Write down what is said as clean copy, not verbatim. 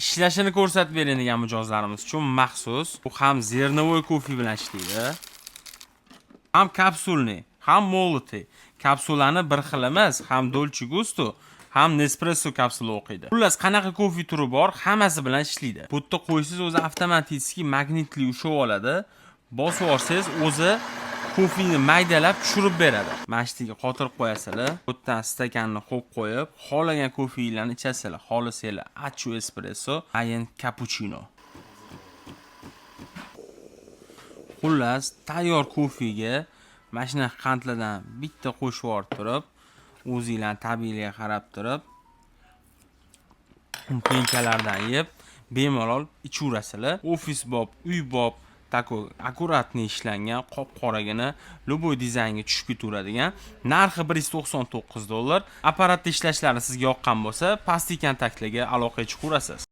Ishlashini ko'rsatib beradigan mijozlarimiz uchun maxsus. Bu ham zernovoy kofe bilan ishlaydi. Ham kapsulni, ham molotli. Kapsulani bir xil emas, ham Dolce Gusto, ham Nespresso kapsula o'qiydi. Xullas, qanaqa kofe turi bor, hammasi bilan ishlaydi. Bu yerda qo'ysiz o'zi avtomatiki magnitli ushib oladi. Bosib olsangiz o'zi kofeni maydalab tushirib beradi. Mashtiga qotirib qo'yasizlar. Bu yerdan stakanni qo'yib qo'yib, xohlagan kofelarni ichasizlar. Xohlasanglar achu espresso, ayin cappuccino. Xullas, tayyor kofega mashina qandlardan bitta qo'shib yuborib turib, o'zingizlar tabiiyligiga qarab turib, penkalardan yeb, bemalol ichaverasizlar. Ofis bob, uy bob, takoy akkuratni ishlangan, qop-qoragina, любой dizaynga tushib ketaveradigan. Narxi $199. Apparatda ishlashlari sizga yoqqan bo'lsa, pastki kontaktlarga aloqaga chiqaverasiz.